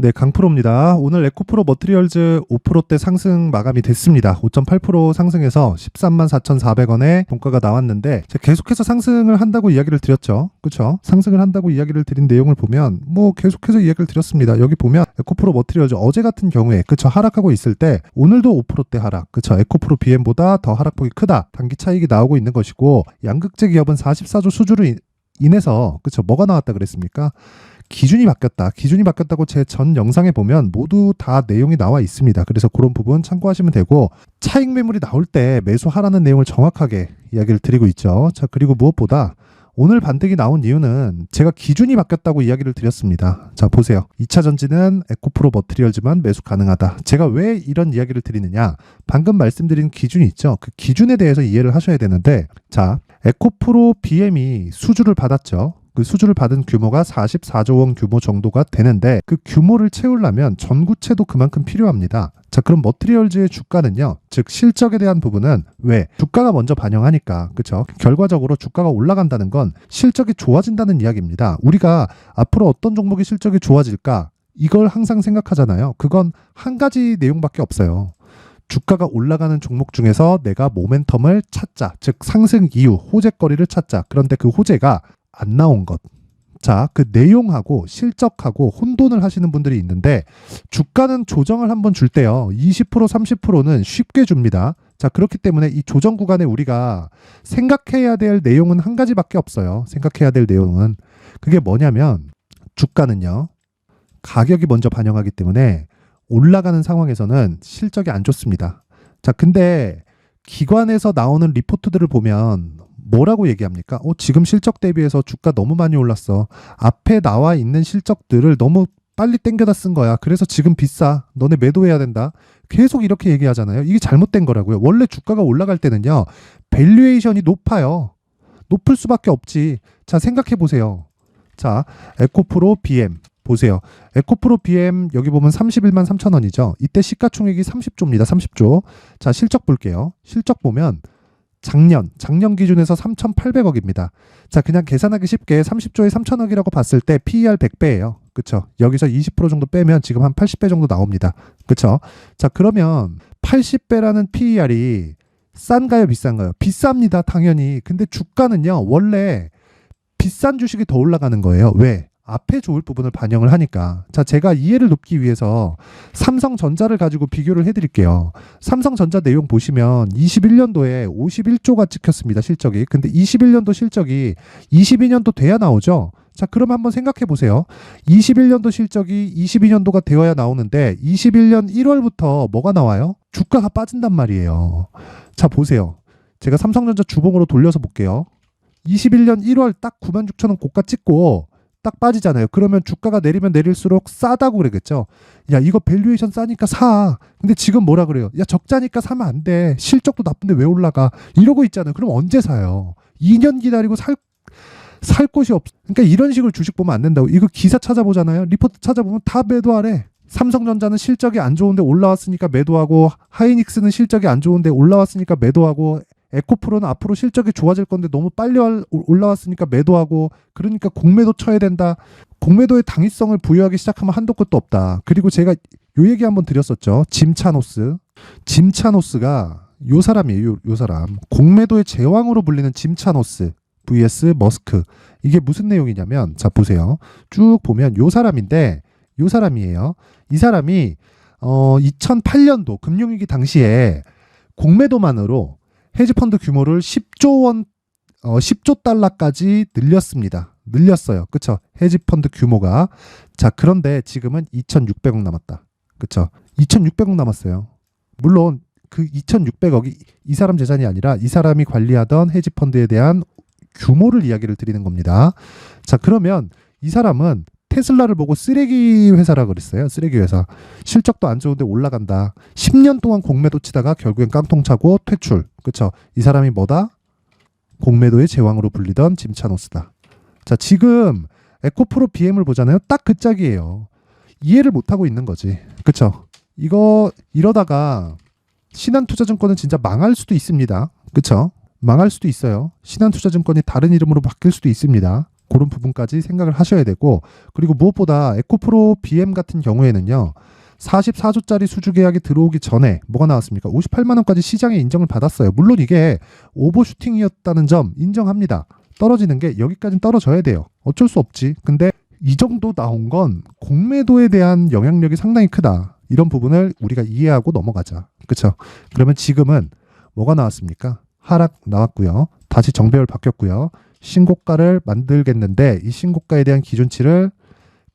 네, 강프로입니다. 오늘 에코프로 머티리얼즈 5%대 상승 마감이 됐습니다. 5.8% 상승해서 134,400원에 종가가 나왔는데 제가 계속해서 상승을 한다고 이야기를 드렸죠. 그렇죠? 상승을 한다고 이야기를 드린 내용을 보면 계속해서 이야기를 드렸습니다. 여기 보면 에코프로 머티리얼즈 어제 같은 경우에 그렇죠? 하락하고 있을 때 오늘도 5%대 하락. 그렇죠? 에코프로 BM보다 더 하락폭이 크다. 단기 차익이 나오고 있는 것이고 양극재 기업은 44조 수주로 인해서 그렇죠? 뭐가 나왔다 그랬습니까? 기준이 바뀌었다. 기준이 바뀌었다고 제 전 영상에 보면 모두 다 내용이 나와 있습니다. 그래서 그런 부분 참고하시면 되고 차익 매물이 나올 때 매수하라는 내용을 정확하게 이야기를 드리고 있죠. 자, 그리고 무엇보다 오늘 반등이 나온 이유는 제가 기준이 바뀌었다고 이야기를 드렸습니다. 자, 보세요. 2차 전지는 에코프로 머티리얼즈만 매수 가능하다. 제가 왜 이런 이야기를 드리느냐? 방금 말씀드린 기준이 있죠. 그 기준에 대해서 이해를 하셔야 되는데 자, 에코프로 BM이 수주를 받았죠. 그 수주를 받은 규모가 44조 원 규모 정도가 되는데 그 규모를 채우려면 전구체도 그만큼 필요합니다. 자, 그럼 머티리얼즈의 주가는요. 즉 실적에 대한 부분은 왜? 주가가 먼저 반영하니까. 그렇죠? 결과적으로 주가가 올라간다는 건 실적이 좋아진다는 이야기입니다. 우리가 앞으로 어떤 종목의 실적이 좋아질까? 이걸 항상 생각하잖아요. 그건 한 가지 내용밖에 없어요. 주가가 올라가는 종목 중에서 내가 모멘텀을 찾자. 즉 상승 이유, 호재거리를 찾자. 그런데 그 호재가 안 나온 것. 자, 그 내용하고 실적하고 혼돈을 하시는 분들이 있는데 주가는 조정을 한번 줄 때요. 20% 30%는 쉽게 줍니다. 자, 그렇기 때문에 이 조정 구간에 우리가 생각해야 될 내용은 한 가지밖에 없어요. 생각해야 될 내용은 그게 뭐냐면 주가는요. 가격이 먼저 반영하기 때문에 올라가는 상황에서는 실적이 안 좋습니다. 자, 근데 기관에서 나오는 리포트들을 보면 뭐라고 얘기합니까? 지금 실적 대비해서 주가 너무 많이 올랐어. 앞에 나와 있는 실적들을 너무 빨리 땡겨다 쓴 거야. 그래서 지금 비싸. 너네 매도해야 된다. 계속 이렇게 얘기하잖아요. 이게 잘못된 거라고요. 원래 주가가 올라갈 때는요. 밸류에이션이 높아요. 높을 수밖에 없지. 자, 생각해 보세요. 자, 에코프로 BM 보세요. 에코프로 BM 여기 보면 31만 3천 원이죠. 이때 시가총액이 30조입니다. 30조. 자, 실적 볼게요. 실적 보면 작년 기준에서 3,800억입니다. 자, 그냥 계산하기 쉽게 30조에 3천억이라고 봤을 때 PER 100배예요. 그쵸? 여기서 20% 정도 빼면 지금 한 80배 정도 나옵니다. 그쵸? 자, 그러면 80배라는 PER이 싼가요, 비싼가요? 비쌉니다, 당연히. 근데 주가는요, 원래 비싼 주식이 더 올라가는 거예요. 왜? 앞에 좋을 부분을 반영을 하니까. 자, 제가 이해를 돕기 위해서 삼성전자를 가지고 비교를 해드릴게요. 삼성전자 내용 보시면 21년도에 51조가 찍혔습니다. 실적이. 근데 21년도 실적이 22년도 돼야 나오죠. 자, 그럼 한번 생각해 보세요. 21년도 실적이 22년도가 되어야 나오는데 21년 1월부터 뭐가 나와요? 주가가 빠진단 말이에요. 자, 보세요. 제가 삼성전자 주봉으로 돌려서 볼게요. 21년 1월 딱 96,000원 고가 찍고 딱 빠지잖아요. 그러면 주가가 내리면 내릴수록 싸다고 그러겠죠. 야, 이거 밸류에이션 싸니까 사. 근데 지금 뭐라 그래요? 야, 적자니까 사면 안 돼. 실적도 나쁜데 왜 올라가? 이러고 있잖아요. 그럼 언제 사요? 2년 기다리고 살 곳이 없. 그러니까 이런 식으로 주식 보면 안 된다고. 이거 기사 찾아보잖아요. 리포트 찾아보면 다 매도하래. 삼성전자는 실적이 안 좋은데 올라왔으니까 매도하고, 하이닉스는 실적이 안 좋은데 올라왔으니까 매도하고, 에코프로는 앞으로 실적이 좋아질 건데 너무 빨리 올라왔으니까 매도하고, 그러니까 공매도 쳐야 된다. 공매도의 당위성을 부여하기 시작하면 한도 끝도 없다. 그리고 제가 요 얘기 한번 드렸었죠. 짐차노스가 요 사람이에요. 요 사람. 공매도의 제왕으로 불리는 짐차노스 vs 머스크. 이게 무슨 내용이냐면, 자, 보세요. 쭉 보면 요 사람인데, 요 사람이에요. 이 사람이 2008년도 금융위기 당시에 공매도만으로 헤지펀드 규모를 10조 달러까지 늘렸습니다. 늘렸어요. 그쵸? 헤지펀드 규모가. 자, 그런데 지금은 2,600억 남았다. 그쵸? 2,600억 남았어요. 물론 그 2,600억이 이 사람 재산이 아니라 이 사람이 관리하던 헤지펀드에 대한 규모를 이야기를 드리는 겁니다. 자, 그러면 이 사람은 테슬라를 보고 쓰레기 회사라 그랬어요. 쓰레기 회사. 실적도 안 좋은데 올라간다. 10년 동안 공매도 치다가 결국엔 깡통 차고 퇴출. 그쵸? 이 사람이 뭐다? 공매도의 제왕으로 불리던 짐차노스다. 자, 지금 에코프로 BM을 보잖아요. 딱 그 짝이에요. 이해를 못하고 있는 거지. 그쵸? 이거 이러다가 신한투자증권은 진짜 망할 수도 있습니다. 그쵸? 망할 수도 있어요. 신한투자증권이 다른 이름으로 바뀔 수도 있습니다. 그런 부분까지 생각을 하셔야 되고, 그리고 무엇보다 에코프로 BM 같은 경우에는요, 44조짜리 수주 계약이 들어오기 전에 뭐가 나왔습니까? 58만 원까지 시장에 인정을 받았어요. 물론 이게 오버슈팅이었다는 점 인정합니다. 떨어지는 게 여기까지는 떨어져야 돼요. 어쩔 수 없지. 근데 이 정도 나온 건 공매도에 대한 영향력이 상당히 크다. 이런 부분을 우리가 이해하고 넘어가자. 그렇죠? 그러면 지금은 뭐가 나왔습니까? 하락 나왔고요. 다시 정배열 바뀌었고요. 신고가를 만들겠는데 이 신고가에 대한 기준치를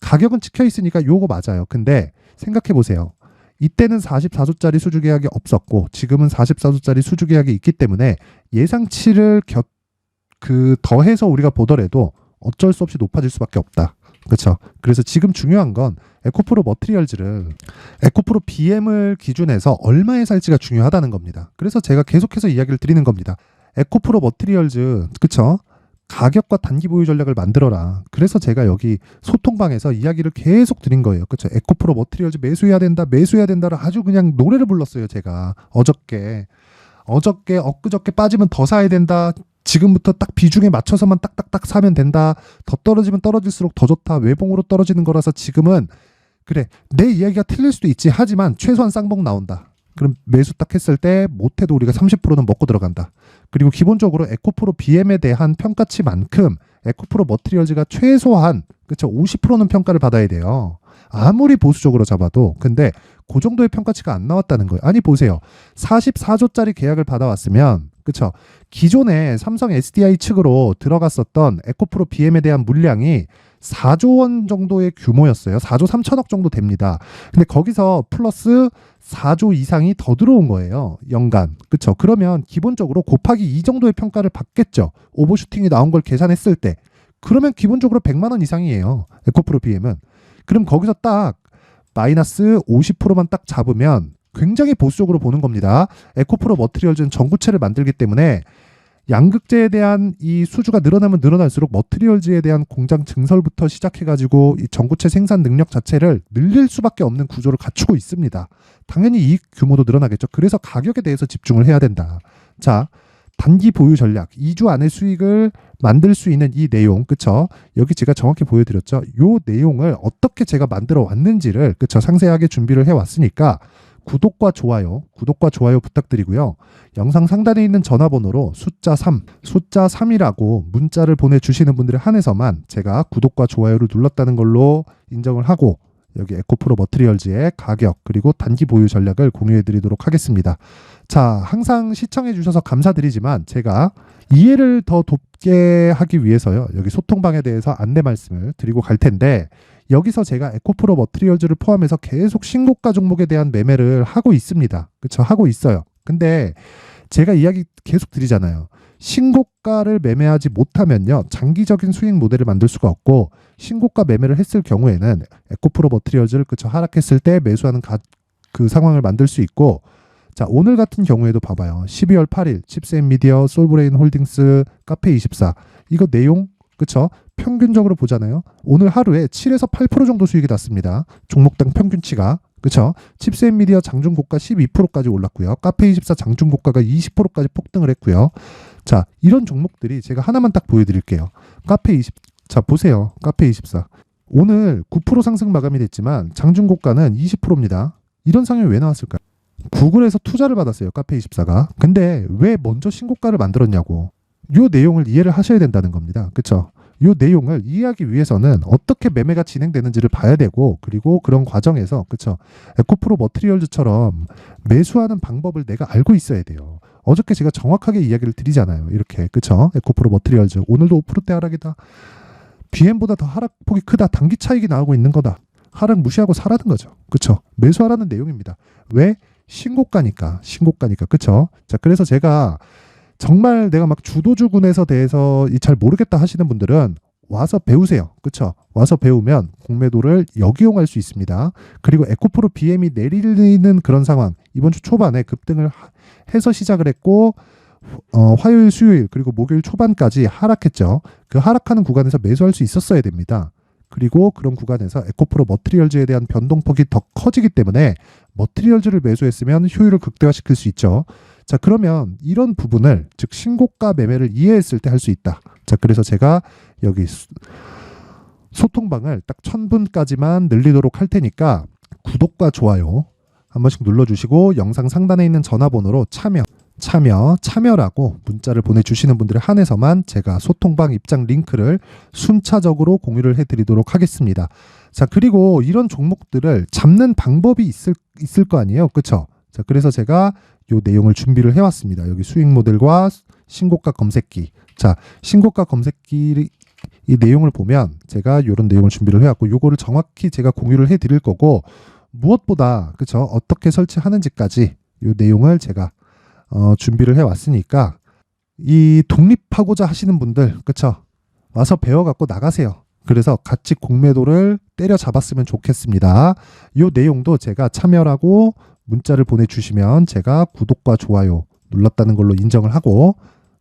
가격은 찍혀 있으니까 요거 맞아요. 근데 생각해 보세요. 이때는 44조짜리 수주 계약이 없었고 지금은 44조짜리 수주 계약이 있기 때문에 예상치를 더해서 우리가 보더라도 어쩔 수 없이 높아질 수밖에 없다. 그렇죠? 그래서 지금 중요한 건 에코프로 머티리얼즈를 에코프로 BM을 기준해서 얼마에 살지가 중요하다는 겁니다. 그래서 제가 계속해서 이야기를 드리는 겁니다. 에코프로 머티리얼즈, 그렇죠? 가격과 단기 보유 전략을 만들어라. 그래서 제가 여기 소통방에서 이야기를 계속 드린 거예요. 그렇죠? 에코프로 머티리얼즈 매수해야 된다, 매수해야 된다를 아주 그냥 노래를 불렀어요. 제가 어저께 엊그저께 빠지면 더 사야 된다. 지금부터 딱 비중에 맞춰서만 딱딱딱 사면 된다. 더 떨어지면 떨어질수록 더 좋다. 외봉으로 떨어지는 거라서 지금은 그래, 내 이야기가 틀릴 수도 있지. 하지만 최소한 쌍봉 나온다. 그럼 매수 딱 했을 때 못해도 우리가 30%는 먹고 들어간다. 그리고 기본적으로 에코프로 BM에 대한 평가치만큼 에코프로 머티리얼즈가 최소한 그쵸 50%는 평가를 받아야 돼요. 아무리 보수적으로 잡아도. 근데 그 정도의 평가치가 안 나왔다는 거예요. 아니 보세요. 44조짜리 계약을 받아왔으면 그쵸 기존에 삼성 SDI 측으로 들어갔었던 에코프로 BM에 대한 물량이 4조 원 정도의 규모였어요. 4조 3천억 정도 됩니다. 근데 거기서 플러스 4조 이상이 더 들어온 거예요. 연간. 그쵸? 그러면 기본적으로 곱하기 이 정도의 평가를 받겠죠. 오버슈팅이 나온 걸 계산했을 때. 그러면 기본적으로 100만 원 이상이에요. 에코프로 BM은. 그럼 거기서 딱 마이너스 50%만 딱 잡으면 굉장히 보수적으로 보는 겁니다. 에코프로 머티리얼즈는 전구체를 만들기 때문에 양극재에 대한 이 수주가 늘어나면 늘어날수록 머티리얼즈에 대한 공장 증설부터 시작해가지고 이 전구체 생산 능력 자체를 늘릴 수밖에 없는 구조를 갖추고 있습니다. 당연히 이익 규모도 늘어나겠죠. 그래서 가격에 대해서 집중을 해야 된다. 자, 단기 보유 전략, 2주 안에 수익을 만들 수 있는 이 내용, 그쵸? 여기 제가 정확히 보여드렸죠. 요 내용을 어떻게 제가 만들어 왔는지를, 그쵸? 상세하게 준비를 해왔으니까 구독과 좋아요 부탁드리고요. 영상 상단에 있는 전화번호로 숫자 3이라고 문자를 보내주시는 분들에 한해서만 제가 구독과 좋아요를 눌렀다는 걸로 인정을 하고 여기 에코프로 머티리얼즈의 가격 그리고 단기 보유 전략을 공유해드리도록 하겠습니다. 자, 항상 시청해주셔서 감사드리지만 제가 이해를 더 돕게 하기 위해서요. 여기 소통방에 대해서 안내 말씀을 드리고 갈 텐데 여기서 제가 에코프로 머티리얼즈를 포함해서 계속 신고가 종목에 대한 매매를 하고 있습니다. 그렇죠? 하고 있어요. 근데 제가 이야기 계속 드리잖아요. 신고가를 매매하지 못하면요. 장기적인 수익 모델을 만들 수가 없고 신고가 매매를 했을 경우에는 에코프로 머티리얼즈를 그쵸 하락했을 때 매수하는 그 상황을 만들 수 있고 자 오늘 같은 경우에도 봐봐요. 12월 8일 칩스앤미디어, 솔브레인 홀딩스, 카페24 이거 내용 그쵸? 평균적으로 보잖아요. 오늘 하루에 7에서 8% 정도 수익이 났습니다. 종목당 평균치가. 그쵸? 칩스앤미디어 장중고가 12%까지 올랐고요. 카페24 장중고가가 20%까지 폭등을 했고요. 자, 이런 종목들이 제가 하나만 딱 보여드릴게요. 자, 보세요. 카페24. 오늘 9% 상승 마감이 됐지만 장중고가는 20%입니다. 이런 상황이 왜 나왔을까요? 구글에서 투자를 받았어요. 카페24가. 근데 왜 먼저 신고가를 만들었냐고. 요 내용을 이해를 하셔야 된다는 겁니다. 그쵸? 요 내용을 이해하기 위해서는 어떻게 매매가 진행되는지를 봐야 되고 그리고 그런 과정에서 그쵸? 에코프로 머티리얼즈처럼 매수하는 방법을 내가 알고 있어야 돼요. 어저께 제가 정확하게 이야기를 드리잖아요. 이렇게 그쵸? 에코프로 머티리얼즈 오늘도 5%대 하락이다. BM보다 더 하락폭이 크다. 단기 차익이 나오고 있는 거다. 하락 무시하고 사라는 거죠. 그쵸? 매수하라는 내용입니다. 왜? 신고가니까. 그쵸? 자, 그래서 제가 정말 내가 막 주도주군에서 대해서 잘 모르겠다 하시는 분들은 와서 배우세요. 그쵸? 와서 배우면 공매도를 역이용할 수 있습니다. 그리고 에코프로 BM이 내리는 그런 상황 이번 주 초반에 급등을 해서 시작을 했고 화요일, 수요일 그리고 목요일 초반까지 하락했죠. 그 하락하는 구간에서 매수할 수 있었어야 됩니다. 그리고 그런 구간에서 에코프로 머티리얼즈에 대한 변동폭이 더 커지기 때문에 머티리얼즈를 매수했으면 효율을 극대화시킬 수 있죠. 자, 그러면 이런 부분을 즉 신고가 매매를 이해했을 때 할 수 있다. 자, 그래서 제가 여기 소통방을 딱 1000분까지만 늘리도록 할 테니까 구독과 좋아요 한 번씩 눌러주시고 영상 상단에 있는 전화번호로 참여라고 문자를 보내주시는 분들에 한해서만 제가 소통방 입장 링크를 순차적으로 공유를 해드리도록 하겠습니다. 자, 그리고 이런 종목들을 잡는 방법이 있을 거 아니에요, 그쵸? 자, 그래서 제가 요 내용을 준비를 해왔습니다. 여기 수익 모델과 신고가 검색기. 자, 신고가 검색기 이 내용을 보면 제가 이런 내용을 준비를 해왔고, 요거를 정확히 제가 공유를 해드릴 거고, 무엇보다 그쵸, 어떻게 설치하는지까지 요 내용을 제가 준비를 해왔으니까 이 독립하고자 하시는 분들 그쵸, 와서 배워갖고 나가세요. 그래서 같이 공매도를 때려 잡았으면 좋겠습니다. 요 내용도 제가 참여라고 문자를 보내주시면 제가 구독과 좋아요 눌렀다는 걸로 인정을 하고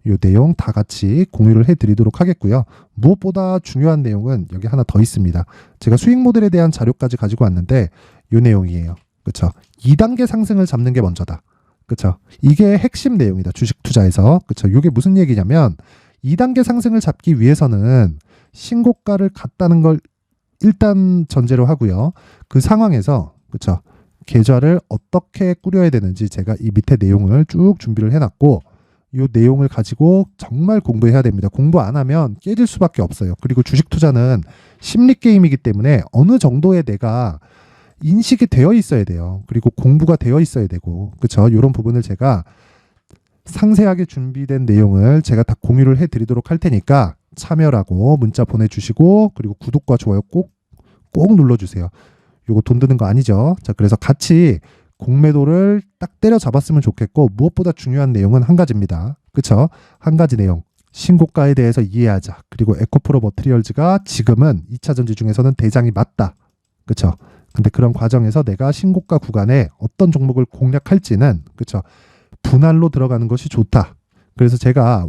요 내용 다 같이 공유를 해드리도록 하겠고요. 무엇보다 중요한 내용은 여기 하나 더 있습니다. 제가 수익 모델에 대한 자료까지 가지고 왔는데 요 내용이에요. 그쵸? 2단계 상승을 잡는 게 먼저다. 그쵸? 이게 핵심 내용이다. 주식 투자에서. 그쵸? 이게 무슨 얘기냐면 2단계 상승을 잡기 위해서는 신고가를 갔다는 걸 일단 전제로 하고요. 그 상황에서 그쵸? 계좌를 어떻게 꾸려야 되는지 제가 이 밑에 내용을 쭉 준비를 해놨고 이 내용을 가지고 정말 공부해야 됩니다. 공부 안 하면 깨질 수밖에 없어요. 그리고 주식 투자는 심리 게임이기 때문에 어느 정도의 내가 인식이 되어 있어야 돼요. 그리고 공부가 되어 있어야 되고, 그쵸? 이런 부분을 제가 상세하게 준비된 내용을 제가 다 공유를 해드리도록 할 테니까 참여라고 문자 보내주시고, 그리고 구독과 좋아요 꼭 눌러주세요. 요거 돈 드는 거 아니죠? 자, 그래서 같이 공매도를 딱 때려 잡았으면 좋겠고, 무엇보다 중요한 내용은 한 가지입니다. 그쵸? 한 가지 내용. 신고가에 대해서 이해하자. 그리고 에코프로 머트리얼즈가 지금은 2차 전지 중에서는 대장이 맞다. 그쵸? 근데 그런 과정에서 내가 신고가 구간에 어떤 종목을 공략할지는 그쵸? 분할로 들어가는 것이 좋다. 그래서 제가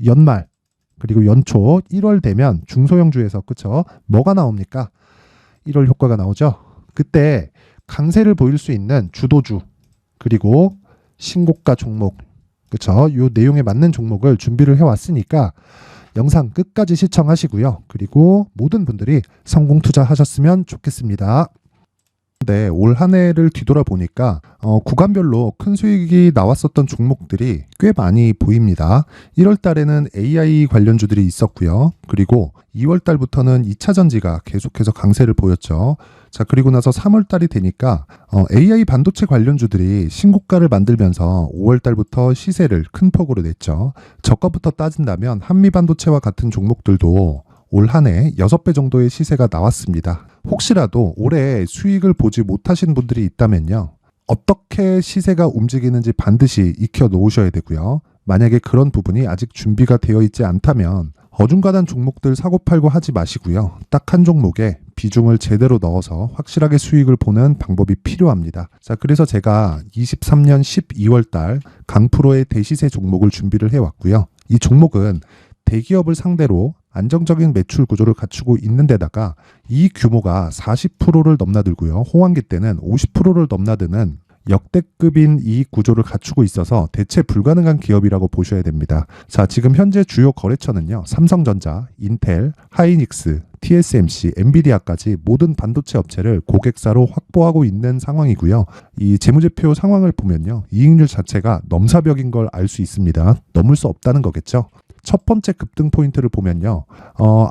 연말 그리고 연초 1월 되면 중소형주에서 그쵸? 뭐가 나옵니까? 1월 효과가 나오죠. 그때 강세를 보일 수 있는 주도주 그리고 신고가 종목 그쵸? 요 내용에 맞는 종목을 준비를 해왔으니까 영상 끝까지 시청하시고요. 그리고 모든 분들이 성공 투자하셨으면 좋겠습니다. 네, 올 한 해를 뒤돌아보니까 구간별로 큰 수익이 나왔었던 종목들이 꽤 많이 보입니다. 1월 달에는 AI 관련주들이 있었고요. 그리고 2월 달부터는 2차 전지가 계속해서 강세를 보였죠. 자, 그리고 나서 3월 달이 되니까 AI 반도체 관련주들이 신고가를 만들면서 5월 달부터 시세를 큰 폭으로 냈죠. 저가부터 따진다면 한미반도체와 같은 종목들도 올 한 해 6배 정도의 시세가 나왔습니다. 혹시라도 올해 수익을 보지 못하신 분들이 있다면요. 어떻게 시세가 움직이는지 반드시 익혀 놓으셔야 되고요. 만약에 그런 부분이 아직 준비가 되어 있지 않다면 어중간한 종목들 사고팔고 하지 마시고요. 딱 한 종목에 비중을 제대로 넣어서 확실하게 수익을 보는 방법이 필요합니다. 자, 그래서 제가 23년 12월 달 강프로의 대시세 종목을 준비를 해왔고요. 이 종목은 대기업을 상대로 안정적인 매출 구조를 갖추고 있는 데다가 이 규모가 40%를 넘나들고요. 호황기 때는 50%를 넘나드는 역대급인 이익 구조를 갖추고 있어서 대체 불가능한 기업이라고 보셔야 됩니다. 자, 지금 현재 주요 거래처는요. 삼성전자, 인텔, 하이닉스, TSMC, 엔비디아까지 모든 반도체 업체를 고객사로 확보하고 있는 상황이고요. 이 재무제표 상황을 보면요. 이익률 자체가 넘사벽인 걸 알 수 있습니다. 넘을 수 없다는 거겠죠. 첫 번째 급등 포인트를 보면요.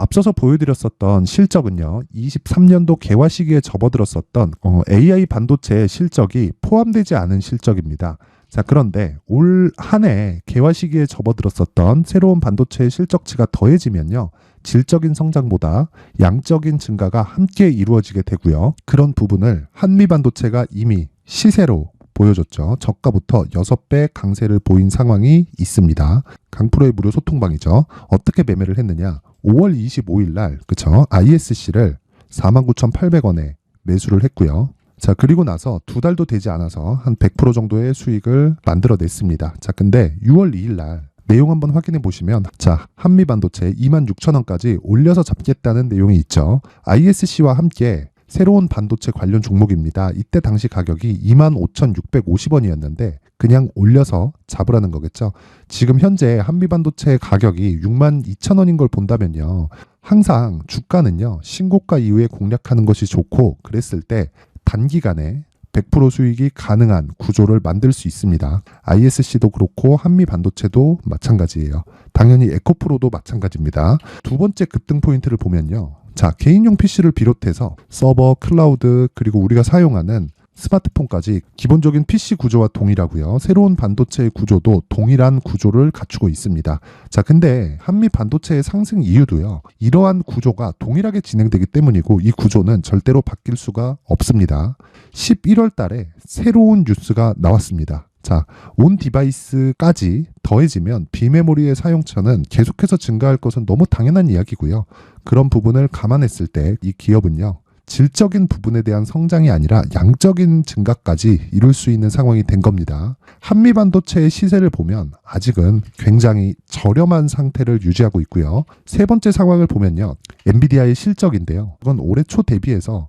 앞서서 보여드렸었던 실적은요. 23년도 개화 시기에 접어들었었던 AI 반도체의 실적이 포함되지 않은 실적입니다. 자, 그런데 올 한 해 개화 시기에 접어들었었던 새로운 반도체의 실적치가 더해지면요. 질적인 성장보다 양적인 증가가 함께 이루어지게 되고요. 그런 부분을 한미반도체가 이미 시세로 보여줬죠. 저가부터 6배 강세를 보인 상황이 있습니다. 강프로의 무료 소통방이죠. 어떻게 매매를 했느냐. 5월 25일 날 그쵸? ISC를 49,800원에 매수를 했고요. 자, 그리고 나서 2달도 되지 않아서 한 100% 정도의 수익을 만들어냈습니다. 자, 근데 6월 2일 날 내용 한번 확인해 보시면 자, 한미반도체 26,000원까지 올려서 잡겠다는 내용이 있죠. ISC와 함께 새로운 반도체 관련 종목입니다. 이때 당시 가격이 25,650원이었는데 그냥 올려서 잡으라는 거겠죠. 지금 현재 한미반도체 가격이 62,000원인 걸 본다면요. 항상 주가는요. 신고가 이후에 공략하는 것이 좋고 그랬을 때 단기간에 100% 수익이 가능한 구조를 만들 수 있습니다. ISC도 그렇고 한미반도체도 마찬가지예요. 당연히 에코프로도 마찬가지입니다. 두 번째 급등 포인트를 보면요. 자, 개인용 PC를 비롯해서 서버, 클라우드, 그리고 우리가 사용하는 스마트폰까지 기본적인 PC 구조와 동일하고요. 새로운 반도체의 구조도 동일한 구조를 갖추고 있습니다. 자, 근데 한미 반도체의 상승 이유도요. 이러한 구조가 동일하게 진행되기 때문이고 이 구조는 절대로 바뀔 수가 없습니다. 11월 달에 새로운 뉴스가 나왔습니다. 자, 온 디바이스까지 더해지면 비메모리의 사용처는 계속해서 증가할 것은 너무 당연한 이야기고요. 그런 부분을 감안했을 때 이 기업은요. 질적인 부분에 대한 성장이 아니라 양적인 증가까지 이룰 수 있는 상황이 된 겁니다. 한미반도체의 시세를 보면 아직은 굉장히 저렴한 상태를 유지하고 있고요. 세 번째 상황을 보면요. 엔비디아의 실적인데요. 이건 올해 초 대비해서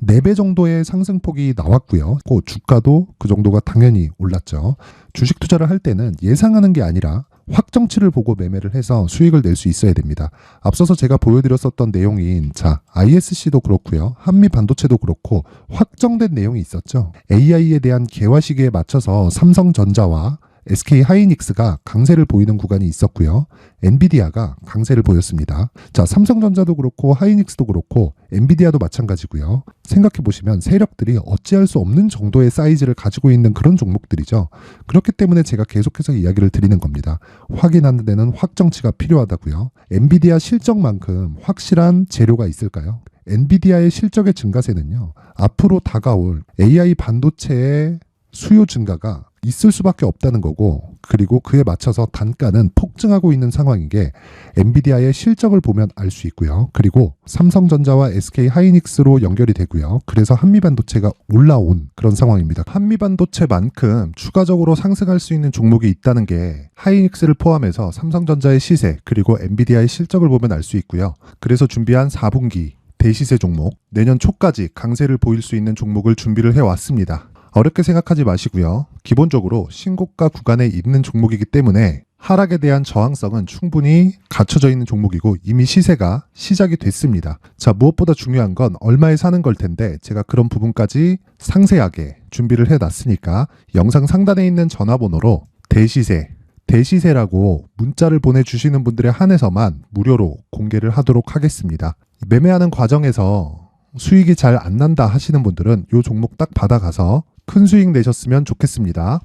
4배 정도의 상승폭이 나왔고요. 그 주가도 그 정도가 당연히 올랐죠. 주식 투자를 할 때는 예상하는 게 아니라 확정치를 보고 매매를 해서 수익을 낼 수 있어야 됩니다. 앞서서 제가 보여드렸었던 내용인 ISC도 그렇고요. 한미반도체도 그렇고 확정된 내용이 있었죠. AI에 대한 개화 시기에 맞춰서 삼성전자와 SK 하이닉스가 강세를 보이는 구간이 있었고요. 엔비디아가 강세를 보였습니다. 자, 삼성전자도 그렇고 하이닉스도 그렇고 엔비디아도 마찬가지고요. 생각해 보시면 세력들이 어찌할 수 없는 정도의 사이즈를 가지고 있는 그런 종목들이죠. 그렇기 때문에 제가 계속해서 이야기를 드리는 겁니다. 확인하는 데는 확정치가 필요하다고요. 엔비디아 실적만큼 확실한 재료가 있을까요? 엔비디아의 실적의 증가세는요. 앞으로 다가올 AI 반도체의 수요 증가가 있을 수밖에 없다는 거고, 그리고 그에 맞춰서 단가는 폭증하고 있는 상황인 게 엔비디아의 실적을 보면 알 수 있고요. 그리고 삼성전자와 SK 하이닉스로 연결이 되고요. 그래서 한미반도체가 올라온 그런 상황입니다. 한미반도체만큼 추가적으로 상승할 수 있는 종목이 있다는 게 하이닉스를 포함해서 삼성전자의 시세 그리고 엔비디아의 실적을 보면 알 수 있고요. 그래서 준비한 4분기 대시세 종목, 내년 초까지 강세를 보일 수 있는 종목을 준비를 해왔습니다. 어렵게 생각하지 마시고요. 기본적으로 신고가 구간에 있는 종목이기 때문에 하락에 대한 저항성은 충분히 갖춰져 있는 종목이고 이미 시세가 시작이 됐습니다. 자, 무엇보다 중요한 건 얼마에 사는 걸 텐데 제가 그런 부분까지 상세하게 준비를 해놨으니까 영상 상단에 있는 전화번호로 대시세라고 문자를 보내주시는 분들에 한해서만 무료로 공개를 하도록 하겠습니다. 매매하는 과정에서 수익이 잘 안 난다 하시는 분들은 이 종목 딱 받아가서 큰 수익 내셨으면 좋겠습니다.